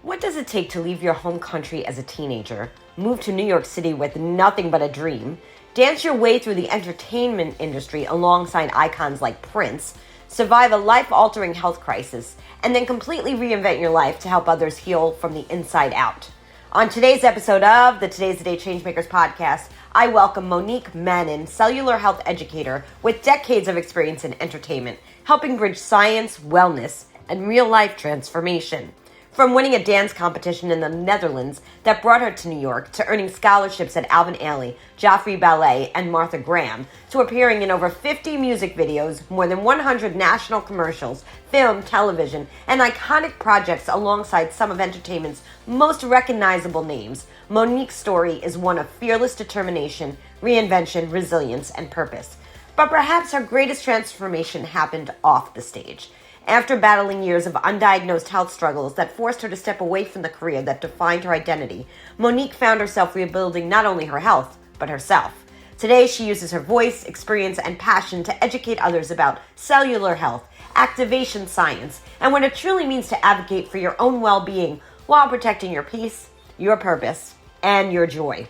What does it take to leave your home country as a teenager, move to New York City with nothing but a dream, dance your way through the entertainment industry alongside icons like Prince, survive a life-altering health crisis, and then completely reinvent your life to help others heal from the inside out? On today's episode of the Today's the Day Changemakers Podcast, I welcome Monique Mannen, Cellular Health Educator with decades of experience in entertainment, helping bridge science, wellness, and real-life transformation. From winning a dance competition in the Netherlands that brought her to New York, to earning scholarships at Alvin Ailey, Joffrey Ballet, and Martha Graham, to appearing in over 50 music videos, more than 100 national commercials, film, television, and iconic projects alongside some of entertainment's most recognizable names, Monique's story is one of fearless determination, reinvention, resilience, and purpose. But perhaps her greatest transformation happened off the stage. After battling years of undiagnosed health struggles that forced her to step away from the career that defined her identity, Monique found herself rebuilding not only her health, but herself. Today, she uses her voice, experience, and passion to educate others about cellular health, activation science, and what it truly means to advocate for your own well-being while protecting your peace, your purpose, and your joy.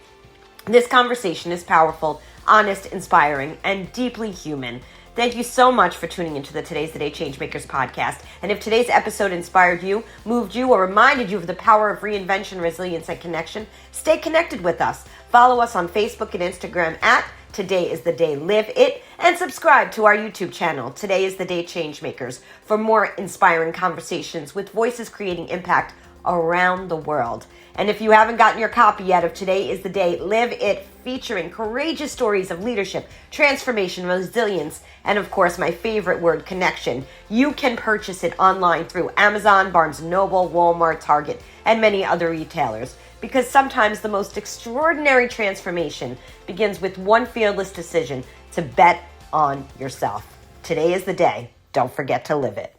This conversation is powerful, honest, inspiring, and deeply human. Thank you so much for tuning into the Today's the Day Changemakers podcast. And if today's episode inspired you, moved you, or reminded you of the power of reinvention, resilience, and connection, stay connected with us. Follow us on Facebook and Instagram at Today is the Day Live It, and subscribe to our YouTube channel, Today is the Day Changemakers, for more inspiring conversations with voices creating impact around the world. And if you haven't gotten your copy yet of Today is the Day Live It, featuring courageous stories of leadership, transformation, resilience, and of course my favorite word, connection, you can purchase it online through Amazon, Barnes & Noble, Walmart, Target, and many other retailers. Because sometimes the most extraordinary transformation begins with one fearless decision to bet on yourself. Today is the day. Don't forget to live it.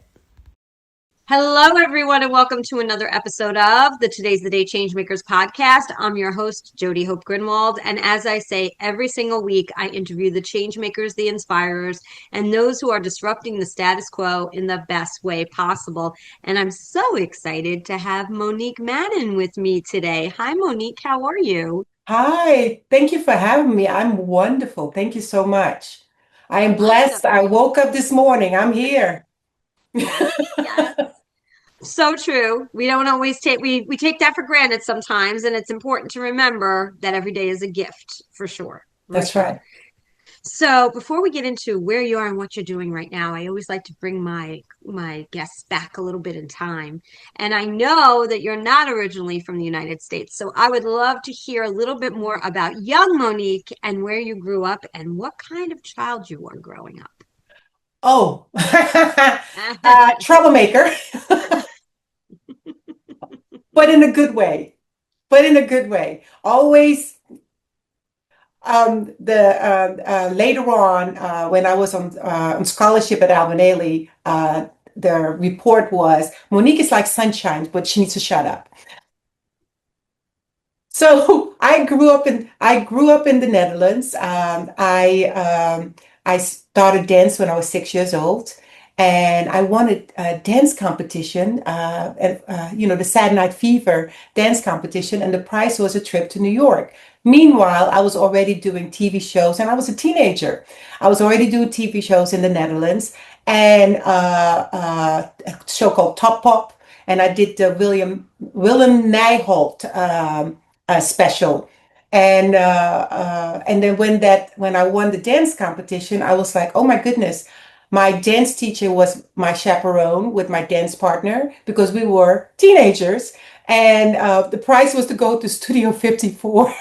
Hello, everyone, and welcome to another episode of the Today's the Day Changemakers podcast. I'm your host, Jody Hope Grinwald, and as I say every single week, I interview the changemakers, the inspirers, and those who are disrupting the status quo in the best way possible. And I'm so excited to have Monique Mannen with me today. Hi, Monique. How are you? Hi, thank you for having me. I'm wonderful. Thank you so much. I am blessed. I woke up this morning. I'm here. Yes, yes. So true. We don't always we take that for granted sometimes, and it's important to remember that every day is a gift for sure. That's right. So before we get into where you are and what you're doing right now, I always like to bring my guests back a little bit in time. And I know that you're not originally from the United States, so I would love to hear a little bit more about young Monique and where you grew up and what kind of child you were growing up. Oh, troublemaker, but in a good way. But in a good way. Always. The later on, when I was on scholarship at Alvin Ailey, the report was Monique is like sunshine, but she needs to shut up. So I grew up in the Netherlands. I started dance when I was 6 years old, and I won a dance competition, the Saturday Night Fever dance competition, and the prize was a trip to New York. Meanwhile, I was already doing TV shows, and I was a teenager. I was already doing TV shows in the Netherlands, and a show called Top Pop, and I did the Willem Nijholt special. And then when I won the dance competition, I was like, oh my goodness, my dance teacher was my chaperone with my dance partner because we were teenagers, and the prize was to go to Studio 54.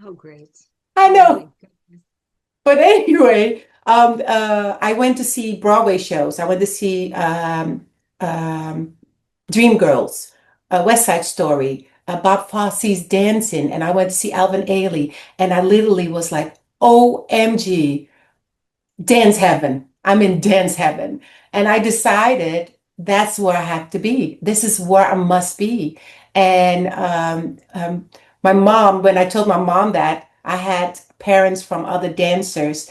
Oh, great. I know. But anyway, I went to see Broadway shows. I went to see Dreamgirls, West Side Story, Bob Fosse's Dancing, and I went to see Alvin Ailey, and I literally was like, OMG, dance heaven. I'm in dance heaven. And I decided that's where I have to be. This is where I must be. And my mom, when I told my mom that, I had parents from other dancers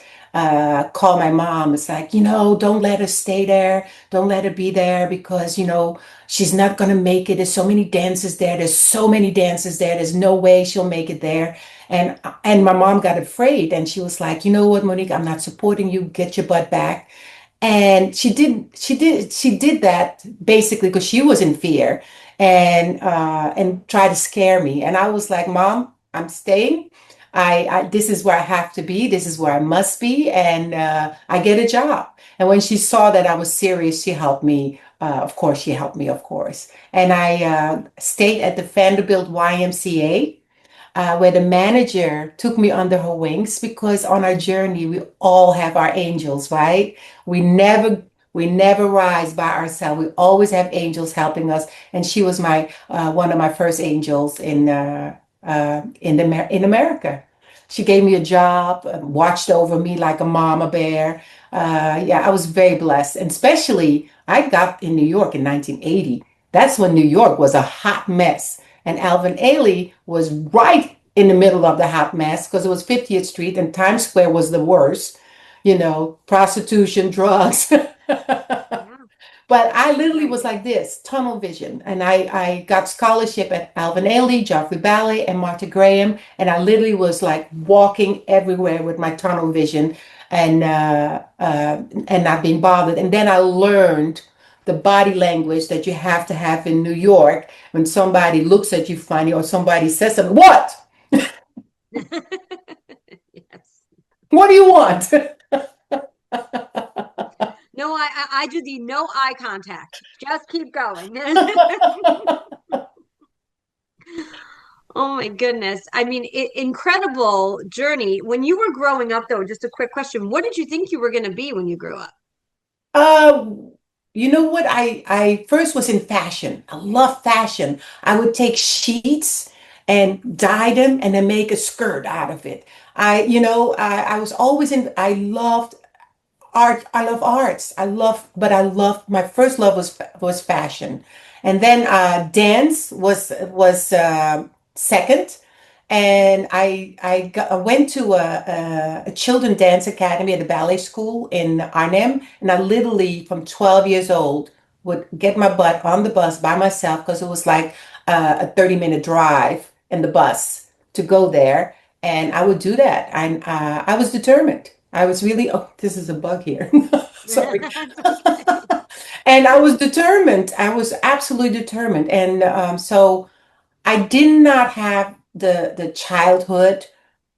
call my mom. It's like, don't let her stay there. Don't let her be there because, she's not going to make it. There's so many dances there. There's so many dances there. There's no way she'll make it there. And my mom got afraid and she was like, you know what, Monique, I'm not supporting you. Get your butt back. And she did that basically because she was in fear and tried to scare me. And I was like, Mom, I'm staying. This is where I have to be. This is where I must be, and I get a job. And when she saw that I was serious, she helped me. Of course, she helped me, of course. And I stayed at the Vanderbilt YMCA where the manager took me under her wings because on our journey we all have our angels, right? We never we never rise by ourselves. We always have angels helping us, and she was my one of my first angels in America. She gave me a job, watched over me like a mama bear. Yeah, I was very blessed, and especially I got in New York in 1980. That's when New York was a hot mess. And Alvin Ailey was right in the middle of the hot mess because it was 50th Street and Times Square was the worst, prostitution, drugs. Yeah. But I literally Right. was like this, tunnel vision. And I got scholarship at Alvin Ailey, Joffrey Ballet, and Martha Graham. And I literally was like walking everywhere with my tunnel vision and not being bothered. And then I learned the body language that you have to have in New York when somebody looks at you funny or somebody says something. What? Yes. What do you want? No, I do the no eye contact. Just keep going. Oh my goodness. I mean, incredible journey. When you were growing up, though, just a quick question. What did you think you were going to be when you grew up? Uh, you know what? I first was in fashion. I love fashion. I would take sheets and dye them and then make a skirt out of it. I was always in, I loved art. I love arts. But I love, my first love was fashion. And then dance was second. And I went to a children dance academy at the ballet school in Arnhem. And I literally, from 12 years old, would get my butt on the bus by myself because it was like a 30-minute drive in the bus to go there. And I would do that. I was determined. I was really, oh, this is a bug here. Sorry. That's okay. And I was determined. I was absolutely determined. And so I did not have the childhood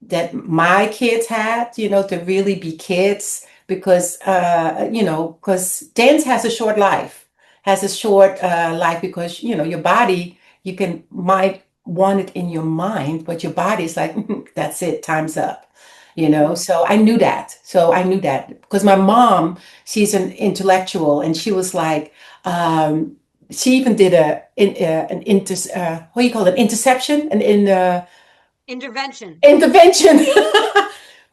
that my kids had, to really be kids because dance has a short life, because, your body, you might want it in your mind, but your body's like, that's it, time's up. Mhm. So I knew that because my mom, she's an intellectual and she was like, she even did an what do you call it, interception and in Intervention. intervention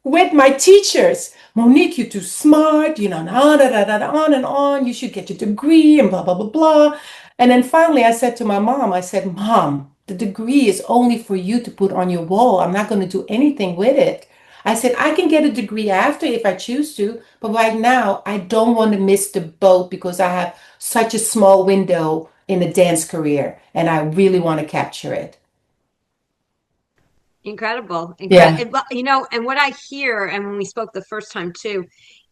with my teachers. Monique, you're too smart, and on and on. You should get your degree and blah, blah, blah, blah. And then finally I said to my mom, I said, Mom, the degree is only for you to put on your wall. I'm not going to do anything with it. I said, I can get a degree after if I choose to, but right now I don't want to miss the boat because I have such a small window in the dance career and I really want to capture it. Incredible. Yeah, Incredible. And what I hear, and when we spoke the first time too,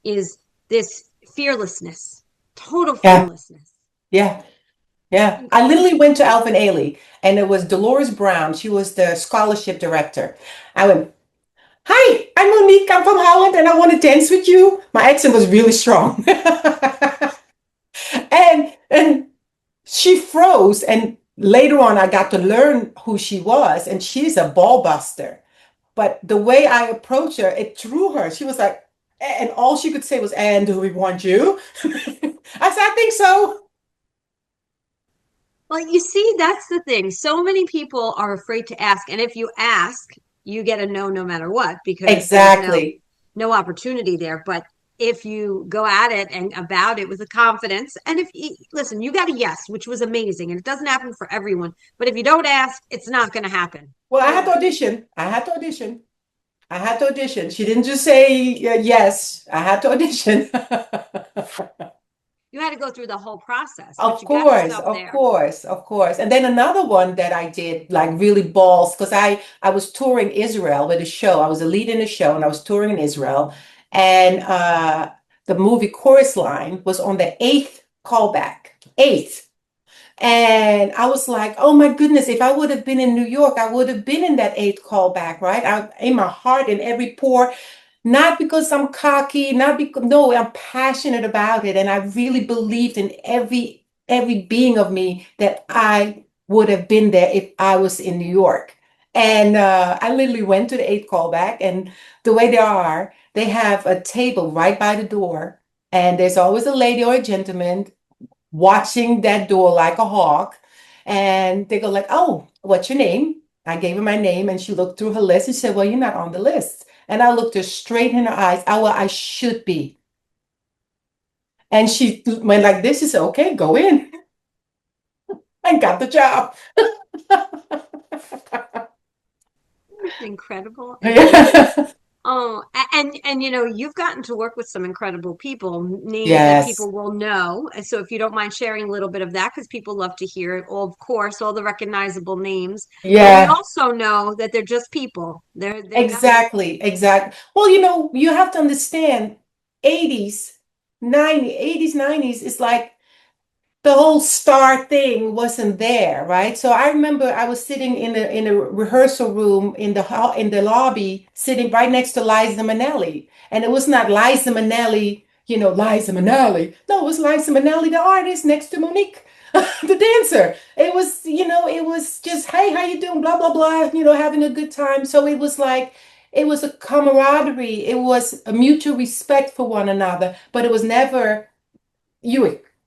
is this fearlessness, total yeah, fearlessness. yeah. Yeah, I literally went to Alvin Ailey and it was Dolores Brown. She was the scholarship director. I went, Hi, I'm Monique. I'm from Holland and I want to dance with you. My accent was really strong. And she froze. And later on, I got to learn who she was. And she's a ball buster. But the way I approached her, it threw her. She was like, and all she could say was, and do we want you? I said, I think so. Well, you see, that's the thing. So many people are afraid to ask, and if you ask, you get a no no matter what because there's Exactly. no opportunity there. But if you go at it and about it with a confidence, and if you listen, you got a yes, which was amazing, and it doesn't happen for everyone. But if you don't ask, it's not going to happen. Well, I had to Period. audition. I had to audition. I had to audition. She didn't just say yes. I had to audition. You had to go through the whole process, but Of you got course, yourself of there. course, of course. And then another one that I did like really balls because I was touring Israel with a show. I was a lead in a show and I was touring in Israel. And the movie Chorus Line was on the eighth callback. Eighth. And I was like, oh my goodness, if I would have been in New York, I would have been in that eighth callback, right? In my heart, in every pore, not because I'm cocky, not because, no, I'm passionate about it. And I really believed in every being of me that I would have been there if I was in New York. And I literally went to the eighth callback. And the way they are, they have a table right by the door. And there's always a lady or a gentleman watching that door like a hawk. And they go like, "Oh, what's your name?" I gave her my name and she looked through her list and said, "Well, you're not on the list." And I looked her straight in her eyes. "Oh, well, I should be." And she went like this. She said, "Okay, go in." I got the job. It's incredible. And Yeah. and you've gotten to work with some incredible people, names that Yes. people will know. And so if you don't mind sharing a little bit of that, because people love to hear it, all of course, all the recognizable names. But we Yeah. also know that they're just people. They're not. Exactly. Exactly. Well, you have to understand 80s, 80s, 90s is like the whole star thing wasn't there, right? So I remember I was sitting in a rehearsal room in the hall in the lobby, sitting right next to Liza Minnelli, and it was not Liza Minnelli, Liza Minnelli. No, it was Liza Minnelli, the artist, next to Monique, the dancer. It was just, hey, how you doing? Blah blah blah. Having a good time. So it was like. It was a camaraderie. It was a mutual respect for one another, but it was never you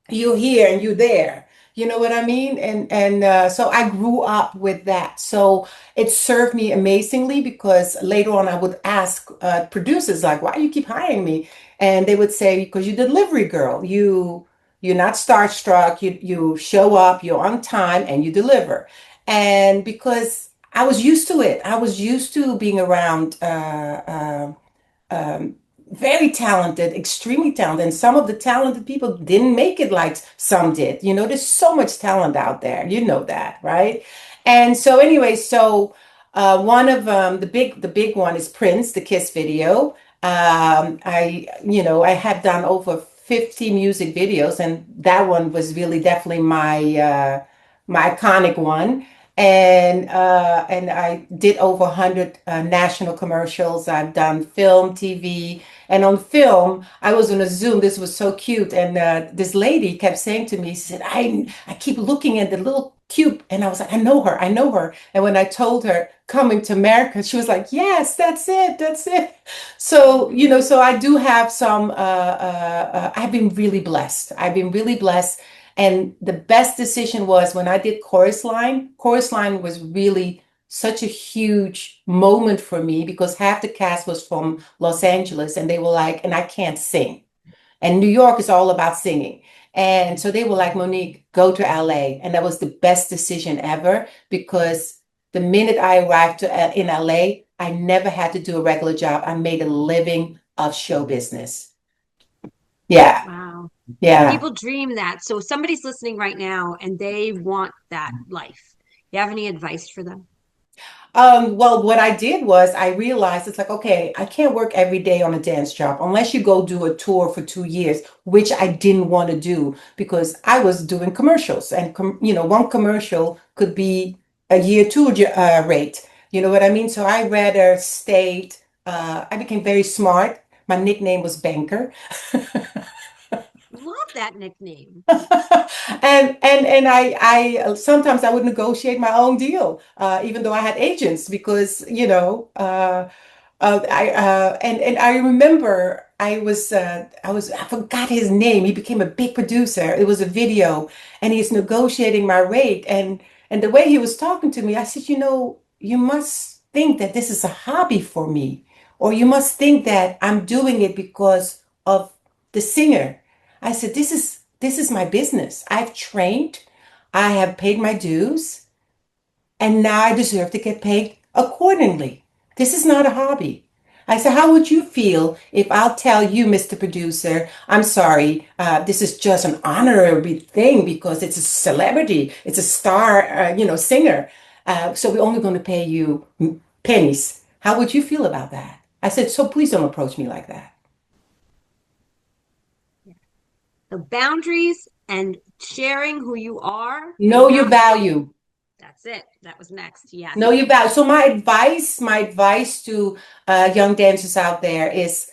you here and you there, you know what I mean? And so I grew up with that, so it served me amazingly because later on I would ask producers like, why you keep hiring me? And they would say, because you're delivery girl, you're not starstruck, you show up, you're on time, and you deliver. And because I was used to it, I was used to being around um, very talented, extremely talented. And some of the talented people didn't make it like some did. There's so much talent out there. You know that, right? And so anyway, one of the big one is Prince, the Kiss video. I had done over 50 music videos, and that one was really definitely my iconic one. And I did over 100 national commercials. I've done film, TV, and on film, I was on a Zoom. This was so cute, and this lady kept saying to me, she said, "I keep looking at the little cube," and I was like, I know her." And when I told her coming to America, she was like, "Yes, that's it, that's it." So I do have some. I've been really blessed. I've been really blessed. And the best decision was when I did Chorus Line. Chorus Line was really such a huge moment for me because half the cast was from Los Angeles and they were like, and I can't sing. And New York is all about singing. And so they were like, Monique, go to LA. And that was the best decision ever because the minute I arrived in LA, I never had to do a regular job. I made a living of show business. Yeah, Wow. yeah. People dream that. So somebody's listening right now and they want that life. You have any advice for them? Well, what I did was I realized it's like, okay, I can't work every day on a dance job unless you go do a tour for 2 years, which I didn't want to do because I was doing commercials and one commercial could be a year two rate. You know what I mean? So I rather stayed, I became very smart. My nickname was Banker. Love that nickname. And I sometimes I would negotiate my own deal, even though I had agents because and I remember I forgot his name. He became a big producer. It was a video, and he's negotiating my rate. And the way he was talking to me, I said, you must think that this is a hobby for me, or you must think that I'm doing it because of the singer. I said, this is my business. I've trained, I have paid my dues, and now I deserve to get paid accordingly. This is not a hobby. I said, how would you feel if I'll tell you, Mr. Producer, I'm sorry, this is just an honorary thing because it's a celebrity, it's a star, singer. So we're only going to pay you pennies. How would you feel about that? I said, so please don't approach me like that. The boundaries and sharing who you are and Know your not being, value. that's it. That was next. Know Yes. your value. So my advice to young dancers out there is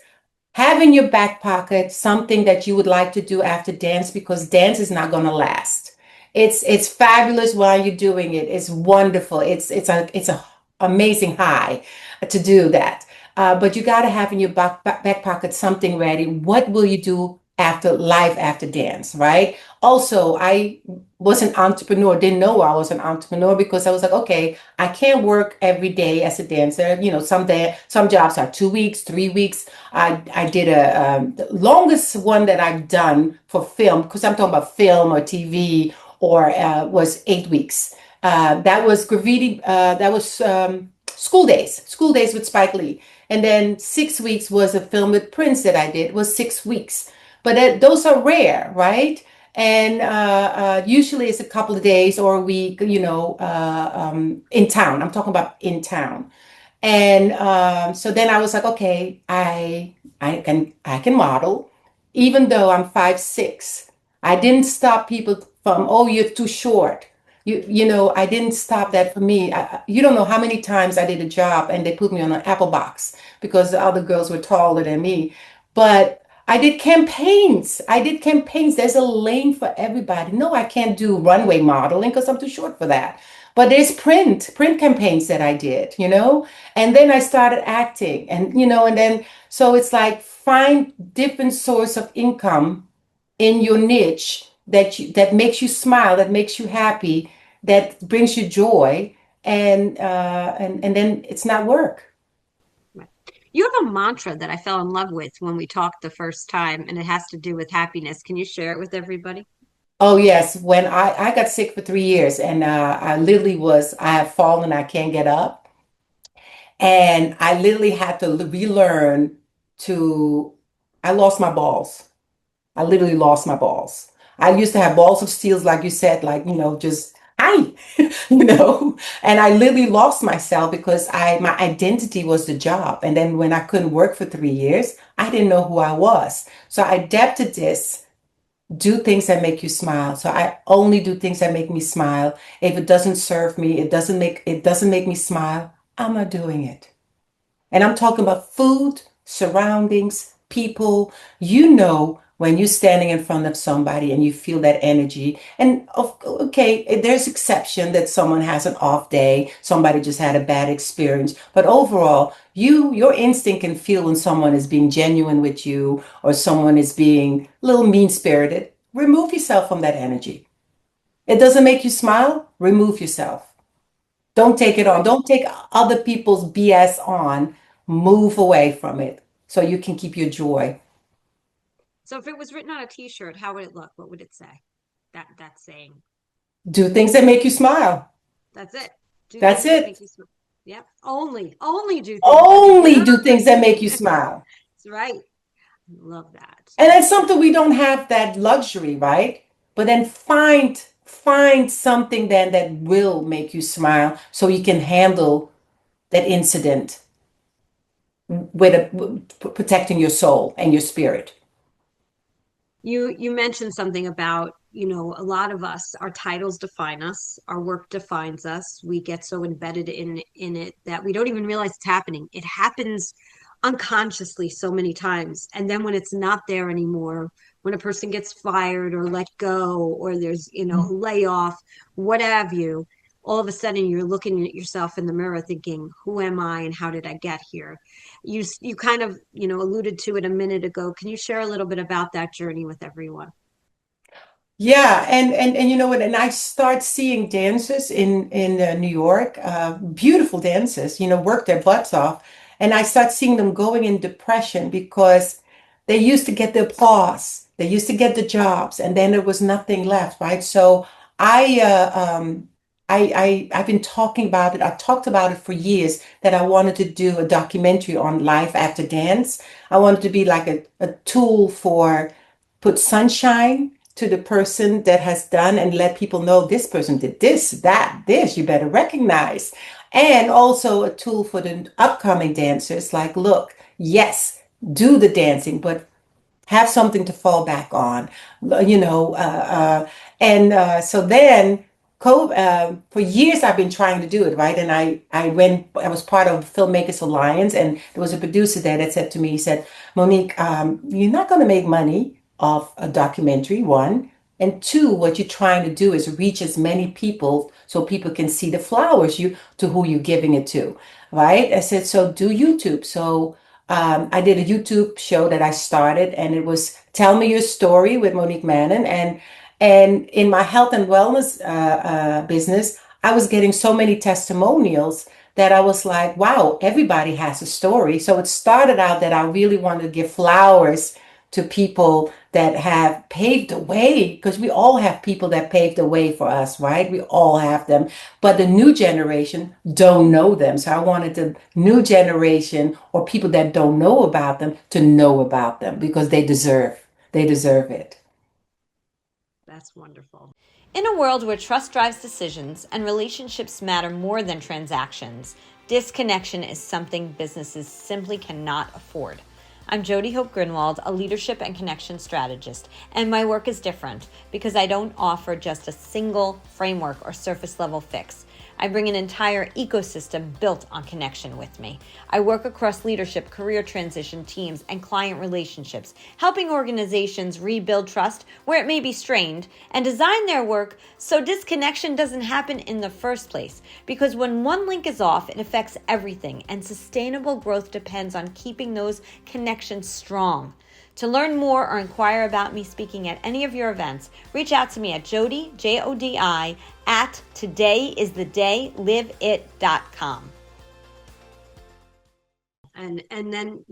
have in your back pocket something that you would like to do after dance because dance is not going to last. It's fabulous while you're doing it. It's wonderful. It's a amazing high to do that. But you got to have in your back pocket something ready. What will you do after life after dance, right? Also, I was an entrepreneur, didn't know I was an entrepreneur because I was like, okay, I can't work every day as a dancer. Some jobs are 2 weeks, 3 weeks. I did the longest one that I've done for film, because I'm talking about film or TV, or was 8 weeks. That was graffiti. That was school days with Spike Lee. And then 6 weeks was a film with Prince that I did. It was 6 weeks. But those are rare, right? And usually it's a couple of days or a week, in town. I'm talking about in town. And so then I was like, okay, I can model, even though I'm 5'6". I didn't stop people from, oh, you're too short. I didn't stop that for me. You don't know how many times I did a job and they put me on an apple box because the other girls were taller than me. But I did campaigns. I did campaigns. There's a lane for everybody. No, I can't do runway modeling because I'm too short for that. But there's print campaigns that I did, and then I started acting, and then so it's like find different source of income in your niche that makes you smile, that makes you happy, that brings you joy, and then it's not work. Right. You have a mantra that I fell in love with when we talked the first time, and it has to do with happiness. Can you share it with everybody? Oh yes, when I got sick for 3 years, and I have fallen, I can't get up, and I literally had to relearn to. I lost my balls. I literally lost my balls. I used to have balls of steels, like you said, like, just hi, and I literally lost myself because my identity was the job. And then when I couldn't work for 3 years, I didn't know who I was. So I adapted this, do things that make you smile. So I only do things that make me smile. If it doesn't serve me, it doesn't make me smile, I'm not doing it. And I'm talking about food, surroundings, people. When you're standing in front of somebody and you feel that energy. And okay, there's exception that someone has an off day, somebody just had a bad experience. But overall, your instinct can feel when someone is being genuine with you or someone is being a little mean-spirited. Remove yourself from that energy. It doesn't make you smile, remove yourself. Don't take it on. Don't take other people's BS on. Move away from it so you can keep your joy. So if it was written on a t-shirt, how would it look? What would it say? That saying. Do things that make you smile. That's it. Do That's things that it. make you smile. Yep. Only do things that make Only you. do things that make you smile. That's right. Love that. And that's something we don't have that luxury, right? But then find something then that will make you smile so you can handle that incident with protecting your soul and your spirit. You mentioned something about, a lot of us, our titles define us, our work defines us. We get so embedded in it that we don't even realize it's happening. It happens unconsciously so many times. And then when it's not there anymore, when a person gets fired or let go, or there's, a layoff, what have you, all of a sudden you're looking at yourself in the mirror thinking, who am I and how did I get here? You kind of, alluded to it a minute ago. Can you share a little bit about that journey with everyone? Yeah, and you know what? And I start seeing dancers in New York, beautiful dancers, work their butts off, and I start seeing them going in depression because they used to get the applause, they used to get the jobs, and then there was nothing left, right? So I I've been talking about it. I've talked about it for years that I wanted to do a documentary on life after dance. I wanted to be like a tool for put sunshine to the person that has done and let people know this person did this, that, this, you better recognize. And also a tool for the upcoming dancers like, look, yes, do the dancing, but have something to fall back on, you know. So then, for years I've been trying to do it, right? And I was part of Filmmakers Alliance, and there was a producer there that said to me, he said, Monique, you're not going to make money off a documentary, one. And two, what you're trying to do is reach as many people so people can see the flowers you to who you're giving it to, right? I said, so do YouTube. So I did a YouTube show that I started, and it was "Tell Me Your Story" with Monique Mannen. And in my health and wellness business, I was getting so many testimonials that I was like, wow, everybody has a story. So it started out that I really wanted to give flowers to people that have paved the way, because we all have people that paved the way for us, right? We all have them, but the new generation don't know them. So I wanted the new generation, or people that don't know about them, to know about them, because they deserve it. That's wonderful. In a world where trust drives decisions and relationships matter more than transactions, disconnection is something businesses simply cannot afford. I'm Jody Hope Grinwald, a leadership and connection strategist, and my work is different because I don't offer just a single framework or surface level fix. I bring an entire ecosystem built on connection with me. I work across leadership, career transition, teams, and client relationships, helping organizations rebuild trust where it may be strained and design their work so disconnection doesn't happen in the first place. Because when one link is off, it affects everything, and sustainable growth depends on keeping those connections strong. To learn more or inquire about me speaking at any of your events, reach out to me at Jody, Jodi, at todayisthedayliveit.com. And then,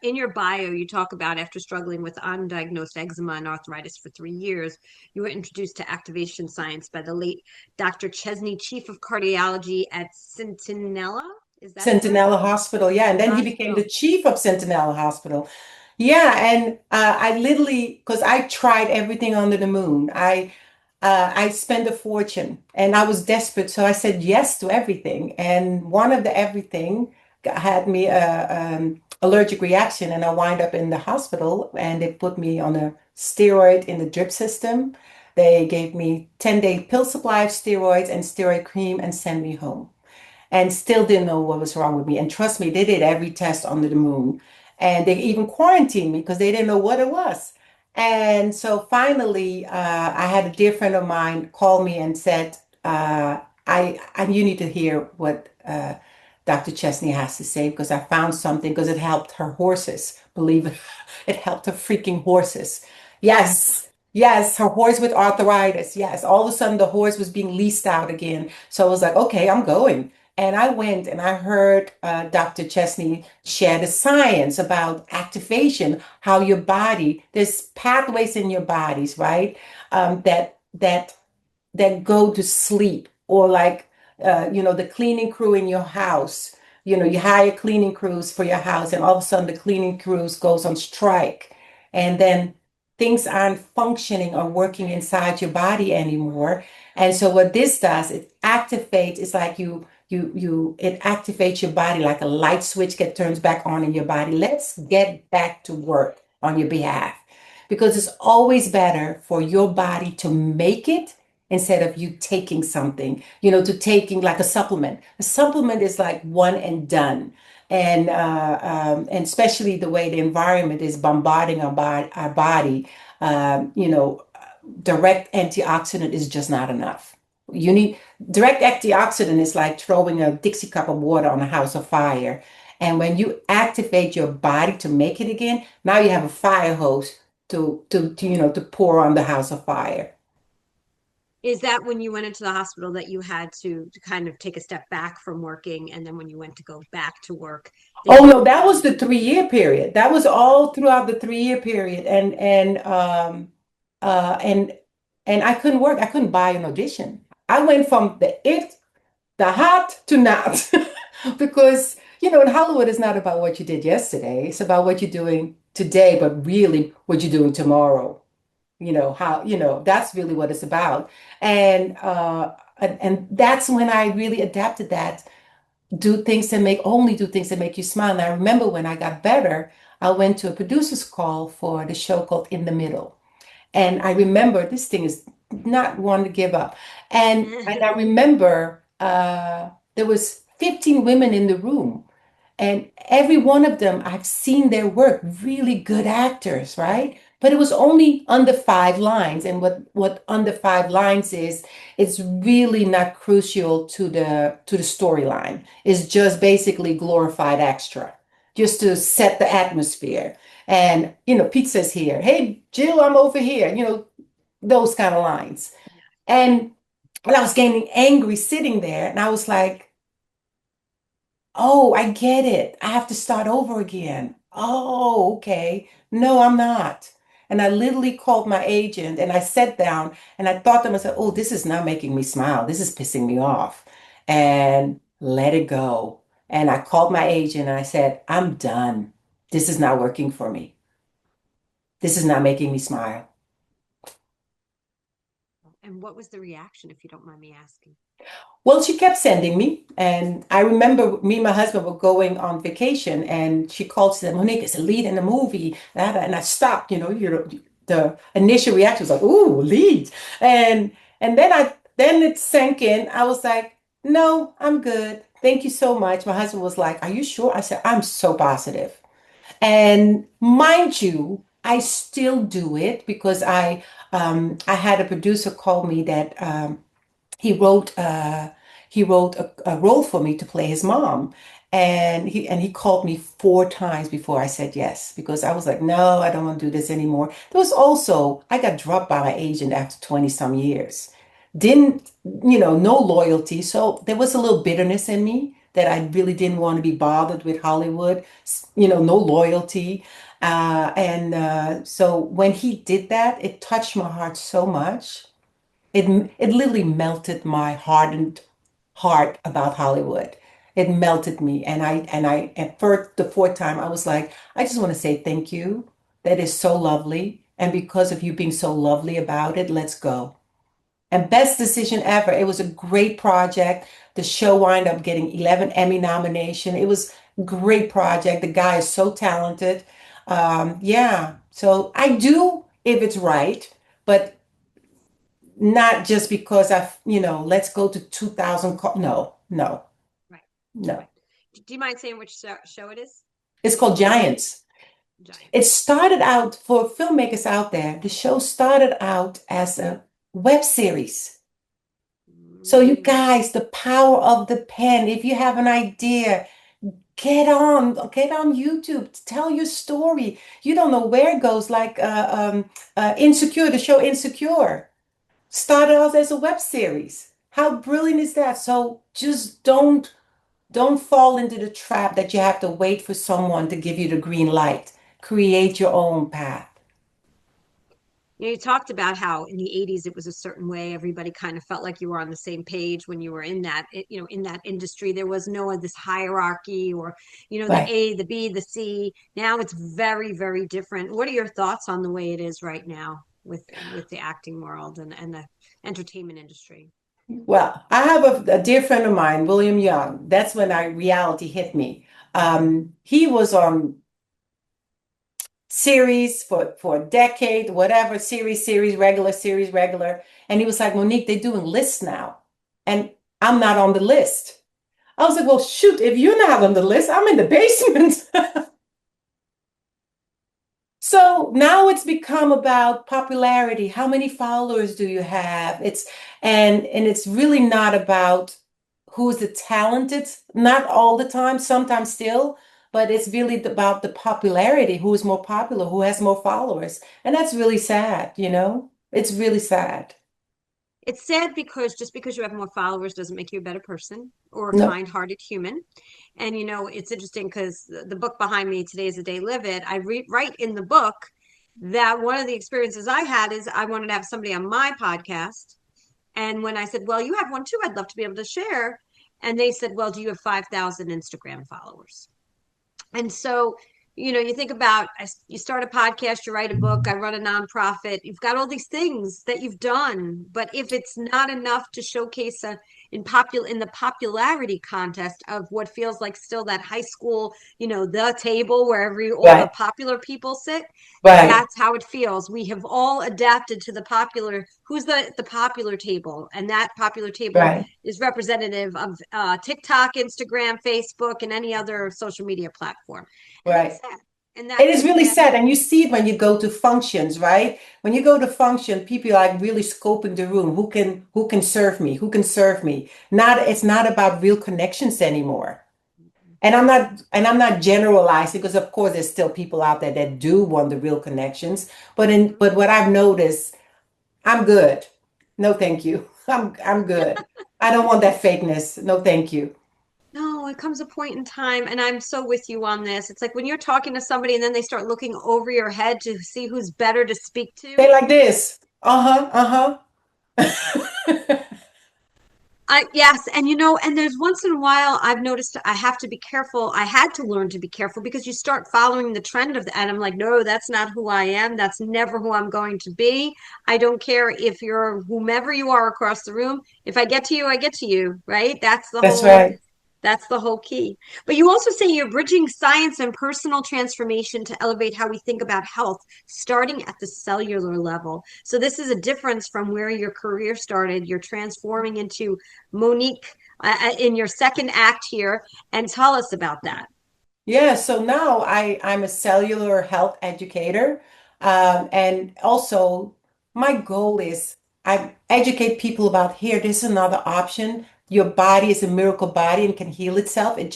in your bio, you talk about after struggling with undiagnosed eczema and arthritis for 3 years, you were introduced to activation science by the late Dr. Chesney, chief of cardiology at Centinela. Is that correct? Centinela Hospital, yeah. And then he became the Hospital. chief of Centinela Hospital. Yeah, and I literally, because I tried everything under the moon. I spent a fortune, and I was desperate, so I said yes to everything. And one of the everything had me allergic reaction, and I wind up in the hospital, and they put me on a steroid in the drip system. They gave me 10-day pill supply of steroids and steroid cream and sent me home, and still didn't know what was wrong with me. And trust me, they did every test under the moon. And they even quarantined me because they didn't know what it was. And so finally, I had a dear friend of mine call me and said, you need to hear what Dr. Chesney has to say, because I found something, because it helped her horses. Believe it, it helped her freaking horses. Yes, yes, her horse with arthritis. Yes, all of a sudden the horse was being leased out again. So I was like, okay, I'm going. And I went and I heard Dr. Chesney share the science about activation, how your body, there's pathways in your bodies, right? That go to sleep, or like the cleaning crew in your house. You hire cleaning crews for your house, and all of a sudden the cleaning crews goes on strike, and then things aren't functioning or working inside your body anymore. And so what this does, it activates. It's like it activates your body like a light switch that turns back on in your body. Let's get back to work on your behalf, because it's always better for your body to make it instead of you taking something, to taking like a supplement. A supplement is like one and done. And especially the way the environment is bombarding our body, direct antioxidant is just not enough. You need direct antioxidant is like throwing a Dixie cup of water on a house of fire. And when you activate your body to make it again, now you have a fire hose to pour on the house of fire. Is that when you went into the hospital that you had to kind of take a step back from working, and then when you went to go back to work, Oh things no, that was the 3 year period. That was all throughout the 3 year period. And I couldn't work. I couldn't buy an audition. I went from the hot to not. Because, in Hollywood, it's not about what you did yesterday. It's about what you're doing today, but really what you're doing tomorrow. That's really what it's about. And that's when I really adapted that. Only do things that make you smile. And I remember when I got better, I went to a producer's call for the show called In the Middle. And I remember this thing is not one to give up. And I remember there was 15 women in the room, and every one of them, I've seen their work, really good actors, right? But it was only under 5 lines. And what under 5 lines is, it's really not crucial to the storyline. It's just basically glorified extra, just to set the atmosphere. And, Pete says here, hey, Jill, I'm over here, those kind of lines. And when I was getting angry sitting there, and I was like, oh, I get it. I have to start over again. Oh, okay. No, I'm not. And I literally called my agent and I sat down and I thought to myself, oh, this is not making me smile. This is pissing me off. And let it go. And I called my agent and I said, I'm done. This is not working for me. This is not making me smile. And what was the reaction, if you don't mind me asking? Well, she kept sending me, and I remember me and my husband were going on vacation, and she called. She said, "Monique, it's a lead in a movie," and I stopped. The initial reaction was like, "Ooh, lead," and then it sank in. I was like, "No, I'm good. Thank you so much." My husband was like, "Are you sure?" I said, "I'm so positive." And mind you, I still do it because I had a producer call me that. He wrote he wrote a role for me to play his mom, and he called me 4 times before I said yes, because I was like, no, I don't want to do this anymore. There was also, I got dropped by my agent after 20 some years. Didn't, no loyalty, so there was a little bitterness in me that I really didn't want to be bothered with Hollywood. No loyalty. So when he did that, it touched my heart so much. It literally melted my hardened heart about Hollywood. It melted me, and at first, the 4th time, I was like, I just want to say thank you. That is so lovely, and because of you being so lovely about it, let's go. And best decision ever. It was a great project. The show wound up getting 11 Emmy nomination. It was a great project. The guy is so talented. Yeah, so I do if it's right, but not just because let's go to 2000. No, no, Right. no. Right. Do you mind saying which show it is? It's called Giants. It Giants. started out, for filmmakers out there, the show started out as a web series. So you Mm. guys, the power of the pen. If you have an idea, get on YouTube, tell your story. You don't know where it goes, like Insecure, the show Insecure. Started off as a web series. How brilliant is that? So just don't fall into the trap that you have to wait for someone to give you the green light. Create your own path. You talked about how in the 80s it was a certain way. Everybody kind of felt like you were on the same page when you were in that, in that industry. There was no this hierarchy or, the Right. A, the B, the C. Now it's very, very different. What are your thoughts on the way it is right now with the acting world and the entertainment industry? Well, I have a dear friend of mine, William Young. That's when reality hit me. He was on series for a decade, whatever, series, regular. And he was like, Monique, they're doing lists now. And I'm not on the list. I was like, well, shoot, if you're not on the list, I'm in the basement. So now it's become about popularity. How many followers do you have? And it's really not about who's the talented, not all the time, sometimes still, but it's really about the popularity, who is more popular, who has more followers. And that's really sad. It's really sad. It's sad because just because you have more followers doesn't make you a better person or a No, kind-hearted human. And it's interesting because the book behind me, Today's the Day, Live It, write in the book that one of the experiences I had is I wanted to have somebody on my podcast And when I said, well, you have one too, I'd love to be able to share. And they said, well, do you have 5,000 Instagram followers? And so, you think about, you start a podcast, you write a book, I run a nonprofit, you've got all these things that you've done. But if it's not enough to showcase in the popularity contest of what feels like still that high school, the table where all the Right. popular people sit, Right. that's how it feels. We have all adapted to the popular, who's the popular table, and that popular table Right. is representative of TikTok, Instagram, Facebook, and any other social media platform. And that's Right. sad. And It is really that sad. And you see it when you go to functions, right? When you go to function, people are like really scoping the room. Who can serve me? Who can serve me? It's not about real connections anymore. And I'm not generalizing because of course there's still people out there that do want the real connections. But what I've noticed, I'm good. No, thank you. I'm good. I don't want that fakeness. No, thank you. No, it comes a point in time, and I'm so with you on this. It's like when you're talking to somebody and then they start looking over your head to see who's better to speak to. They like this. Uh-huh. Uh-huh. Yes, and and there's once in a while I've noticed I have to be careful. I had to learn to be careful because you start following the trend of and I'm like, no, that's not who I am. That's never who I'm going to be. I don't care if you're whomever you are across the room. If I get to you, I get to you, right? That's right. That's the whole key. But you also say you're bridging science and personal transformation to elevate how we think about health, starting at the cellular level. So this is a difference from where your career started. You're transforming into Monique in your second act here. And tell us about that. Yeah, so now I'm a cellular health educator. And also, my goal is I educate people about here, there's another option. Your body is a miracle body and can heal itself. It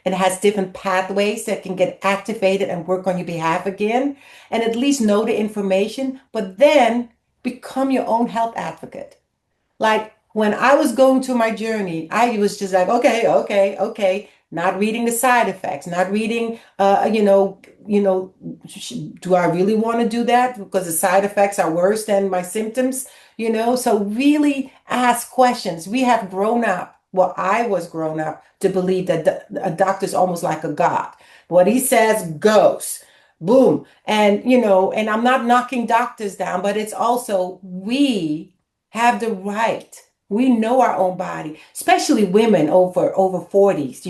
has different pathways that can get activated and work on your behalf again. And at least know the information, but then become your own health advocate. Like when I was going through my journey, I was just like, okay, okay, okay, not reading the side effects, not reading, do I really want to do that? Because the side effects are worse than my symptoms, So really ask questions. We have grown up. Well, I was grown up to believe that a doctor's almost like a god. What he says goes. Boom. And I'm not knocking doctors down, but it's also we have the right. We know our own body, especially women over 40s,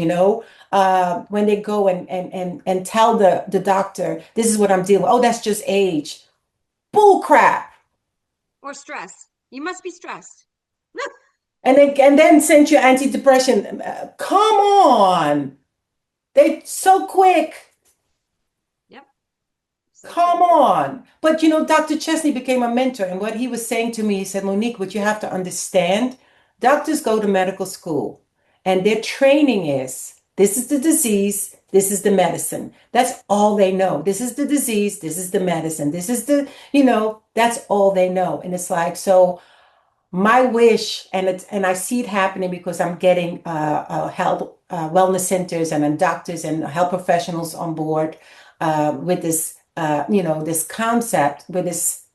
when they go and tell the doctor, this is what I'm dealing with. Oh, that's just age. Bull crap. Or stress. You must be stressed. And then send you antidepressant. Come on. They so quick. Yep. So Come true. on. But Dr. Chesney became a mentor. And what he was saying to me, he said, Monique, what you have to understand, doctors go to medical school and their training is this is the disease, this is the medicine. That's all they know. This is the disease, this is the medicine. This is that's all they know. And it's like, so my wish, and I see it happening because I'm getting health wellness centers and doctors and health professionals on board with this concept, with this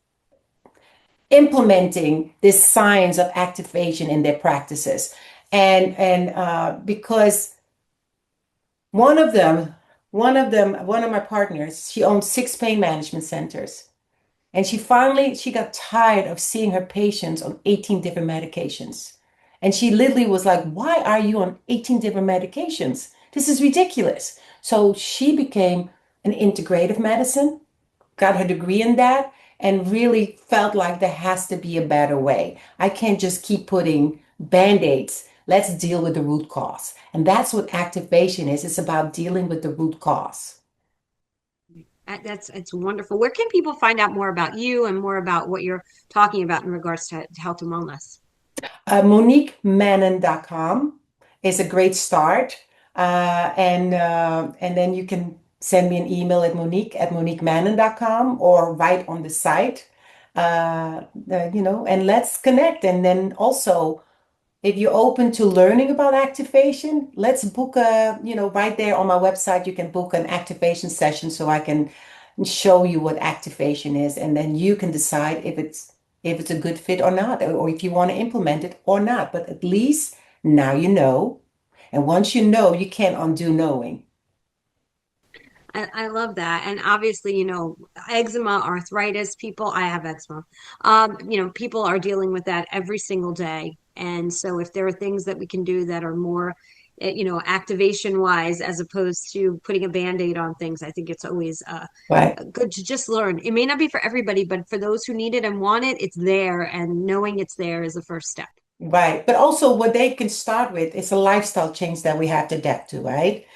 implementing this science of activation in their practices, and because one of them, one of my partners, she owns 6 pain management centers. And she got tired of seeing her patients on 18 different medications. And she literally was like, why are you on 18 different medications? This is ridiculous. So she became an integrative medicine, got her degree in that, and really felt like there has to be a better way. I can't just keep putting band-aids. Let's deal with the root cause. And that's what activation is. It's about dealing with the root cause. It's wonderful. Where can people find out more about you and more about what you're talking about in regards to health and wellness? MoniqueMannen.com is a great start. And then you can send me an email at Monique@MoniqueMannen.com or write on the site. And let's connect. And then also, if you're open to learning about activation, let's book right there on my website, you can book an activation session so I can show you what activation is. And then you can decide if it's if it's a good fit or not, or if you want to implement it or not. But at least now you know. And once you know, you can't undo knowing. I love that. And obviously, eczema, arthritis, I have eczema. People are dealing with that every single day. And so if there are things that we can do that are more, activation wise, as opposed to putting a band-aid on things, I think it's always Right. good to just learn. It may not be for everybody, but for those who need it and want it, it's there. And knowing it's there is the first step. Right. But also what they can start with is a lifestyle change that we have to adapt to, right?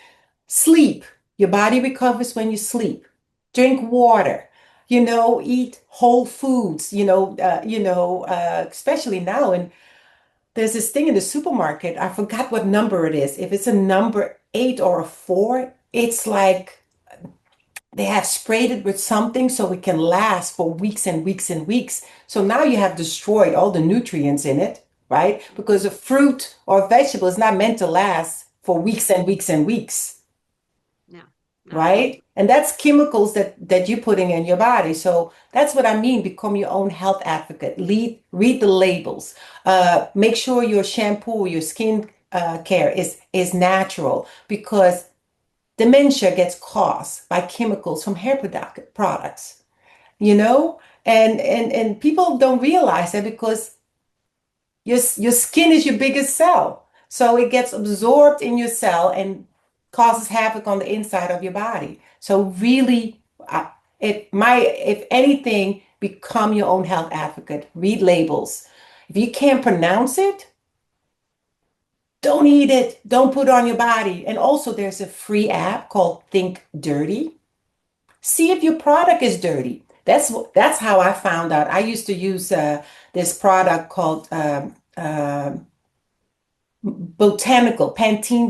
Sleep. Your body recovers when you sleep. Drink water. Eat whole foods. Especially now. And there's this thing in the supermarket. I forgot what number it is. If it's a number 8 or a 4, it's like they have sprayed it with something so it can last for weeks and weeks and weeks. So now you have destroyed all the nutrients in it, right? Because a fruit or a vegetable is not meant to last for weeks and weeks and weeks, No, not at all. right? And that's chemicals that you're putting in your body. So that's what I mean. Become your own health advocate. Read the labels. Make sure your shampoo, your skin care is natural, because dementia gets caused by chemicals from hair products, and people don't realize that, because your skin is your biggest cell. So it gets absorbed in your cell and causes havoc on the inside of your body. So really, if anything, become your own health advocate. Read labels. If you can't pronounce it, don't eat it. Don't put it on your body. And also, there's a free app called Think Dirty. See if your product is dirty. That's how I found out. I used to use this product called Pantene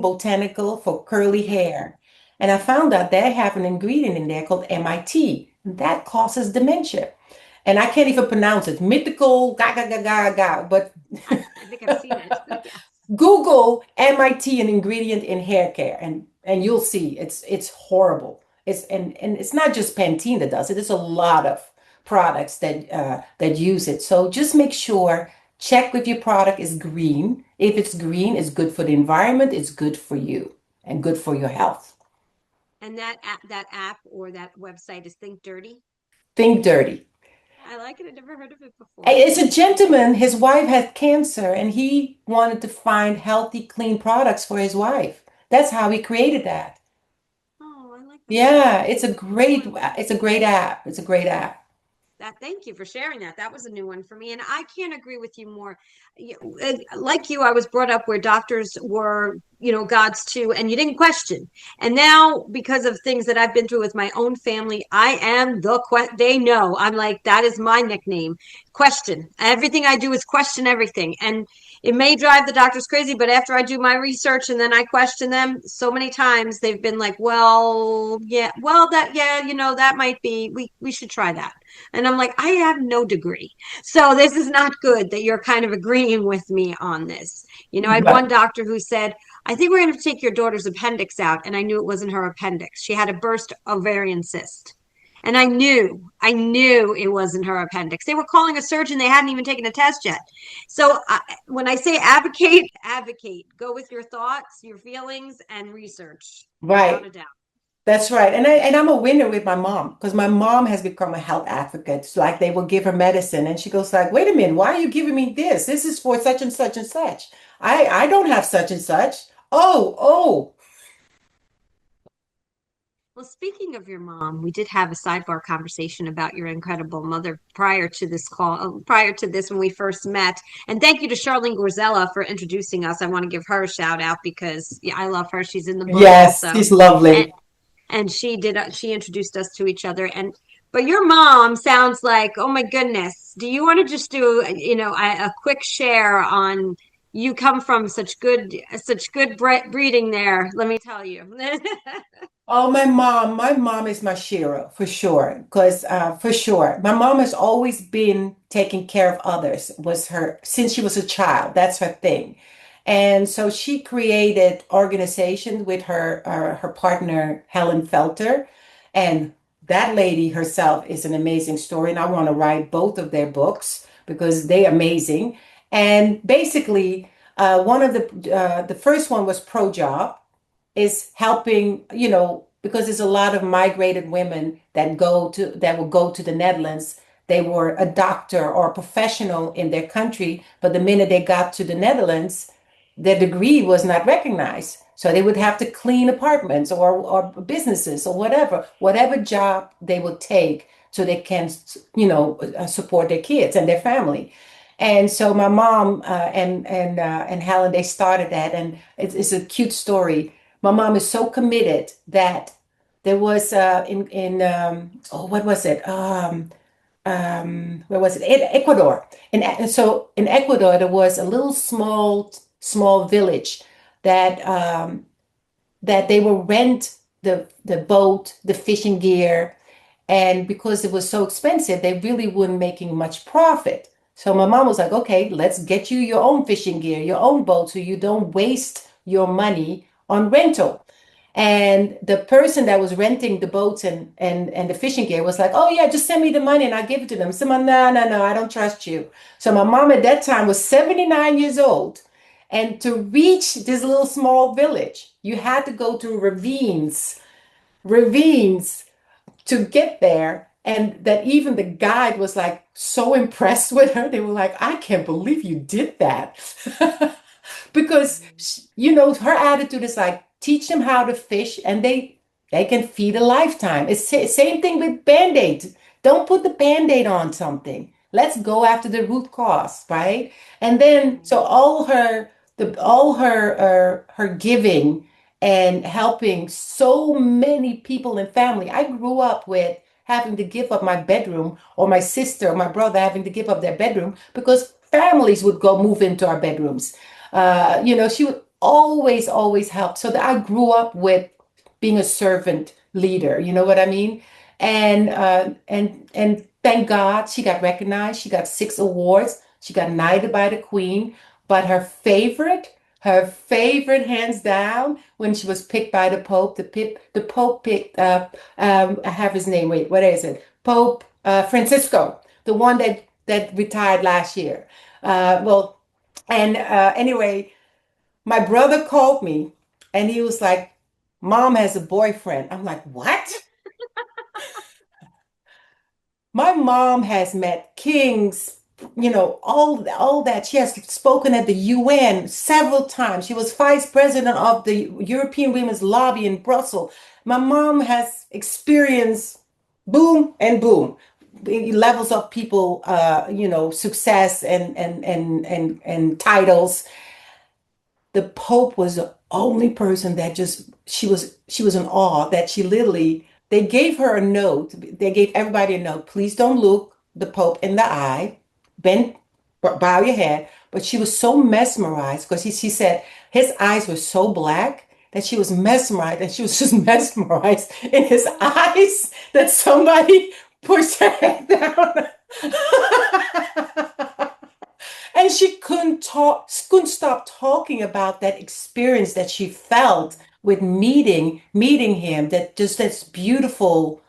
Botanical for curly hair. And I found out they have an ingredient in there called MIT. That causes dementia. And I can't even pronounce it. Mythical, ga, ga, ga, ga, ga. But I think I've seen it. Yeah. Google MIT, an ingredient in hair care, and you'll see it's horrible. And it's not just Pantene that does it. It's a lot of products that use it. So just make sure, check if your product is green. If it's green, it's good for the environment, it's good for you, and good for your health. And that app or that website is Think Dirty. Think Dirty. I like it. I've never heard of it before. Hey, it's a gentleman. His wife had cancer, and he wanted to find healthy, clean products for his wife. That's how he created that. Oh, I like the Yeah, website. it's a great app. It's a great app. Thank you for sharing that. That was a new one for me. And I can't agree with you more. Like you, I was brought up where doctors were, gods too, and you didn't question. And now, because of things that I've been through with my own family, I am they know. I'm like, that is my nickname. Question. Everything I do is question everything. And it may drive the doctors crazy, but after I do my research and then I question them so many times, they've been like, well, yeah, that might be, we should try that. And I'm like, I have no degree. So this is not good that you're kind of agreeing with me on this. I had Right. one doctor who said, I think we're going to take your daughter's appendix out. And I knew it wasn't her appendix. She had a burst ovarian cyst. And I knew it wasn't her appendix. They were calling a surgeon. They hadn't even taken a test yet. So when I say advocate, advocate. Go with your thoughts, your feelings, and research, without Right. a doubt. That's right. And I'm a winner with my mom, because my mom has become a health advocate. It's like they will give her medicine and she goes like, wait a minute, why are you giving me this? This is for such and such and such. I don't have such and such. Oh. Well, speaking of your mom, we did have a sidebar conversation about your incredible mother prior to this call, prior to this when we first met. And thank you to Charlene Gorzella for introducing us. I want to give her a shout out because yeah, I love her. She's in the book Yes, also. she's And lovely. and she introduced us to each other. And but your mom sounds like, oh my goodness, do you want to just do a quick share on, you come from such good breeding there, let me tell you. Oh, my mom is my Shira for sure. Because for sure, my mom has always been taking care of others. Was her since she was a child. That's her thing. And so she created organization with her partner Helen Felter, and that lady herself is an amazing story. And I want to write both of their books. because they're amazing. And basically, one of the first one was pro job, is helping, because there's a lot of migrated women that will go to the Netherlands. They were a doctor or a professional in their country, but the minute they got to the Netherlands, their degree was not recognized. So they would have to clean apartments or businesses or whatever job they would take so they can, support their kids and their family. And so my mom and Helen, they started that, and it's a cute story. My mom is so committed that there was in oh, what was it? Where was it? In Ecuador. So in Ecuador, there was a little small village that that they will rent the boat, the fishing gear, and because it was so expensive, they really weren't making much profit. So my mom was like, okay, let's get you your own fishing gear, your own boat, so you don't waste your money on rental. And the person that was renting the boats and the fishing gear was like, oh yeah, just send me the money and I'll give it to them. So I'm, no, no, no, I don't trust you. So my mom at that time was 79 years old. And to reach this little small village, you had to go through ravines to get there. And that even the guide was like so impressed with her. They were like, I can't believe you did that. Because, her attitude is like, teach them how to fish and they can feed a lifetime. It's same thing with Band-Aid. Don't put the Band-Aid on something. Let's go after the root cause, right? And then so all her giving and helping so many people and family. I grew up with having to give up my bedroom, or my sister or my brother having to give up their bedroom because families would go move into our bedrooms. She would always help. So that I grew up with being a servant leader. You know what I mean? And thank God she got recognized. She got 6 awards. She got knighted by the Queen. But her favorite, hands down, when she was picked by the Pope, the Pope picked. I have his name. Wait, what is it? Pope Francisco, the one that retired last year. Well, and anyway, my brother called me, and he was like, "Mom has a boyfriend." I'm like, "What?" My mom has met kings, all that. She has spoken at the UN several times. She was vice president of the European Women's Lobby in Brussels. My mom has experienced boom and boom levels of people, success and titles. The Pope was the only person that just she was in awe that she literally they gave her a note. They gave everybody a note. Please don't look the Pope in the eye. Bend, bow your head. But she was so mesmerized because she said his eyes were so black that she was mesmerized, and she was just mesmerized in his eyes that somebody pushed her head down. And she couldn't stop talking about that experience that she felt with meeting him, that just this beautiful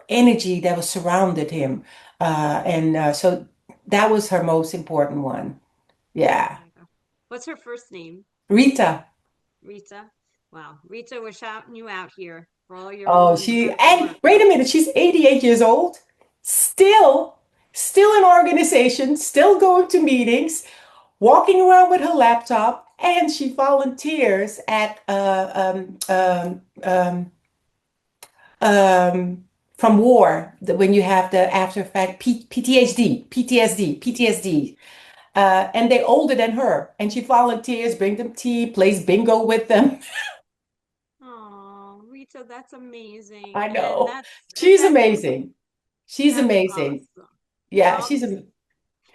energy that was surrounded him. And so that was her most important one. Oh Yeah. my God. What's her first name? Rita. Rita. Wow. Rita, we're shouting you out here for all your Oh, incredible and work. wait a minute, she's 88 years old, still, still in organization, still going to meetings, walking around with her laptop, and she volunteers at from war, when you have the after effect PTSD, and they're older than her, and she volunteers, bring them tea, plays bingo with them. Oh, Rita, that's amazing. I And know, that's she's absolutely, amazing. She's that's amazing. awesome. You're Yeah, all, she's a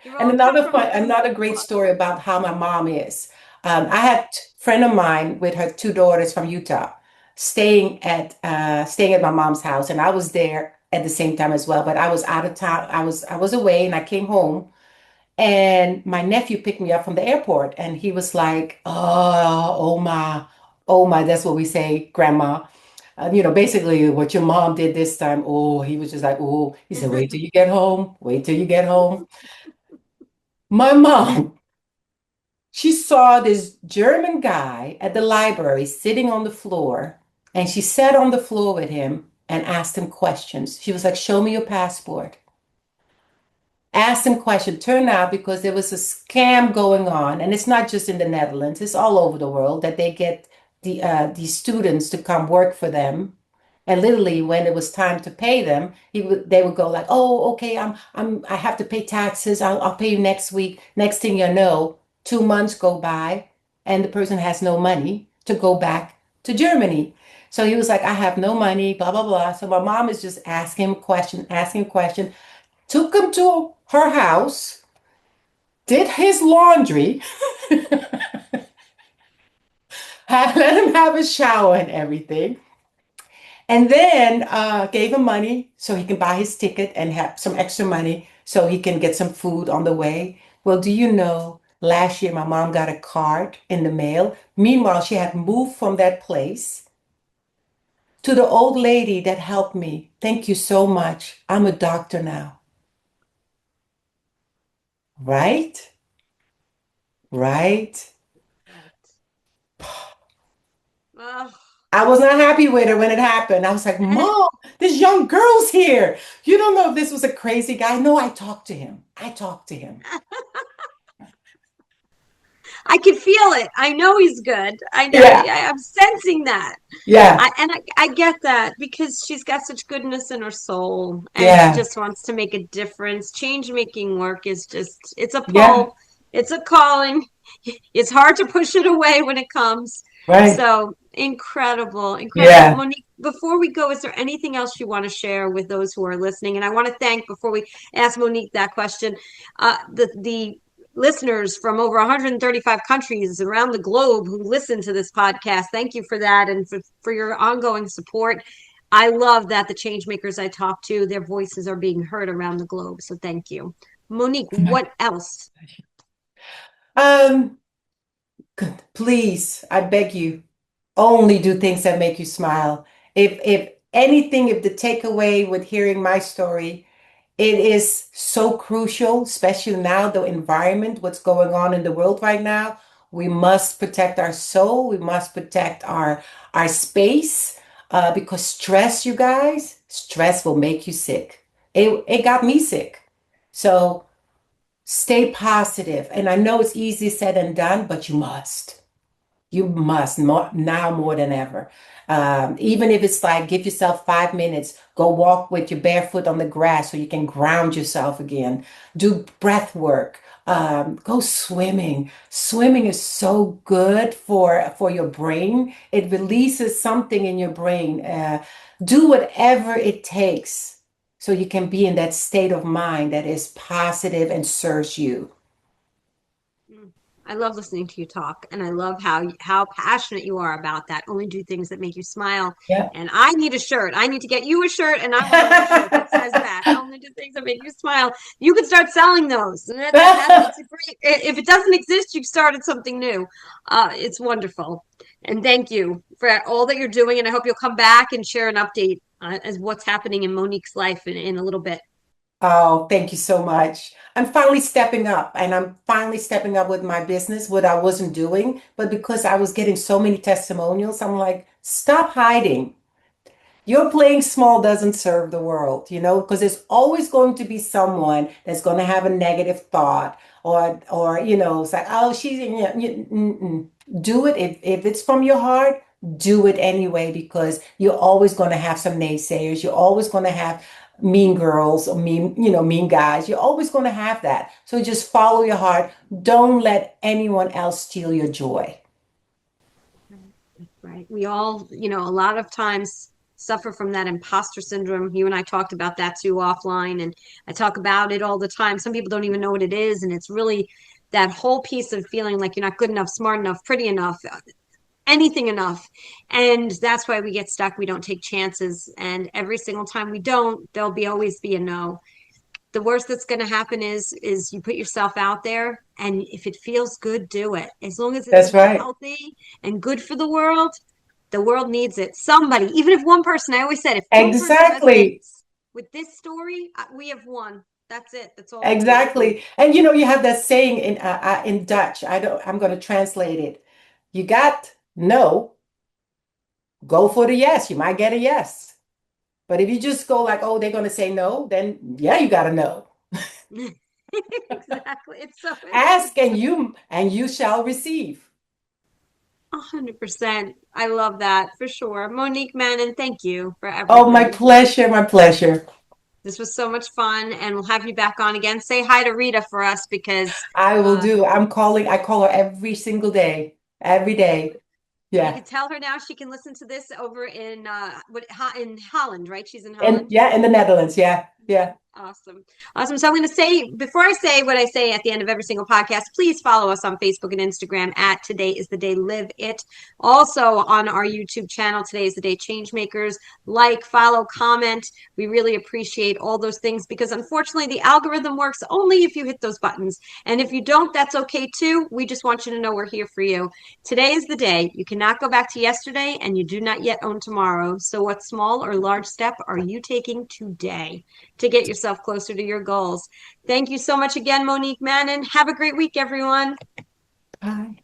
you're And all cut another from fun, the same another great cloth. story about how my mom is. I had a friend of mine with her 2 daughters from Utah, staying at my mom's house, and I was there at the same time as well. But I was out of town. I was away, and I came home, and my nephew picked me up from the airport, and he was like, oh my, that's what we say, Grandma. Basically what your mom did this time. Oh, he was just like, oh, he said, wait till you get home. Wait till you get home. My mom, she saw this German guy at the library sitting on the floor, and she sat on the floor with him and asked him questions. She was like, "Show me your passport." Asked him questions. Turned out because there was a scam going on, and it's not just in the Netherlands, it's all over the world, that they get these students to come work for them. And literally, when it was time to pay them, they would go like, "Oh, okay, I have to pay taxes. I'll pay you next week." Next thing you know, 2 months go by, and the person has no money to go back to Germany. So he was like, "I have no money, blah blah blah." So my mom is just asking him question. Took him to her house, did his laundry, let him have a shower and everything. And then gave him money so he can buy his ticket and have some extra money so he can get some food on the way. Well, do you know, last year my mom got a card in the mail. Meanwhile, she had moved from that place to the old lady that helped me. "Thank you so much. I'm a doctor now." Right? Right? Oh, I was not happy with her when it happened. I was like, "Mom, this young girl's here. You don't know if this was a crazy guy." No, I talked to him. I talked to him. I can feel it. I know he's good. Yeah, I'm sensing that. yeah, I get that because she's got such goodness in her soul and she yeah, just wants to make a difference. Change making work is just, it's a yeah, pull, it's a calling. It's hard to push it away when it comes. right. So incredible, incredible. Yeah. Monique, before we go, is there anything else you want to share with those who are listening? And I want to thank, before we ask Monique that question, the listeners from over 135 countries around the globe who listen to this podcast. Thank you for that and for your ongoing support. I love that the change makers I talk to, their voices are being heard around the globe. So thank you. Monique, what else? Um, Please, I beg you, only do things that make you smile. If anything, if the takeaway with hearing my story, it is so crucial, especially now, the environment, what's going on in the world right now. We must protect our soul. We must protect our space, because stress, you guys, stress will make you sick. It got me sick. So stay positive. And I know it's easy said and done, but you must. You must more, now more than ever. Even if it's like, give yourself 5 minutes, go walk with your barefoot on the grass so you can ground yourself again. Do breath work. Go swimming. Swimming is so good for your brain. It releases something in your brain. Do whatever it takes so you can be in that state of mind that is positive and serves you. I love listening to you talk, and I love how passionate you are about that. Only do things that make you smile. Yeah. And I need a shirt. I need to get you a shirt, and I want to wear a shirt that says that. Only do things that make you smile. You could start selling those, and that makes it great. If it doesn't exist, you've started something new. It's wonderful. And thank you for all that you're doing. And I hope you'll come back and share an update as what's happening in Monique's life in a little bit. Oh, thank you so much. I'm finally stepping up, and I'm finally stepping up with my business, what I wasn't doing. But because I was getting so many testimonials, I'm like, stop hiding. Your playing small doesn't serve the world, because there's always going to be someone that's going to have a negative thought, or it's like, "Oh, she's," do it. If it's from your heart, do it anyway, because you're always going to have some naysayers. You're always going to have mean girls or mean guys. You're always going to have that. So just follow your heart. Don't let anyone else steal your joy. Right. We all, a lot of times suffer from that imposter syndrome. You and I talked about that too offline, and I talk about it all the time. Some people don't even know what it is. And it's really that whole piece of feeling like you're not good enough, smart enough, pretty enough, anything enough. And that's why we get stuck. We don't take chances. And every single time we don't, there'll be always be a no. The worst that's going to happen is you put yourself out there, and if it feels good, do it. As long as it's That's right. healthy and good for the world needs it. Somebody, even if one person, I always said, if one person Exactly. resonates with this story, we have won. That's it. That's all it is. Exactly. And you have that saying in Dutch. I'm going to translate it. You got no, go for the yes. You might get a yes. But if you just go like, oh, they're going to say no, then yeah, you got to know. Exactly. Ask and you shall receive. 100%. I love that for sure. Monique Mannen, thank you for Oh, my everything. pleasure, my pleasure. This was so much fun, and we'll have you back on again. Say hi to Rita for us because I will uh, do. I call her every single day, every day. you Yeah. can tell her now she can listen to this over in in Holland, right? She's in And Holland. yeah, in the Netherlands. Yeah. Yeah. Awesome. Awesome. So I'm going to say, before I say what I say at the end of every single podcast, please follow us on Facebook and Instagram at Today is the Day Live It. Also on our YouTube channel, Today is the Day Changemakers. Like, follow, comment. We really appreciate all those things because unfortunately the algorithm works only if you hit those buttons. And if you don't, that's okay too. We just want you to know we're here for you. Today is the day. You cannot go back to yesterday and you do not yet own tomorrow. So what small or large step are you taking today to get yourself closer to your goals? Thank you so much again, Monique Mannen. Have a great week, everyone. Bye.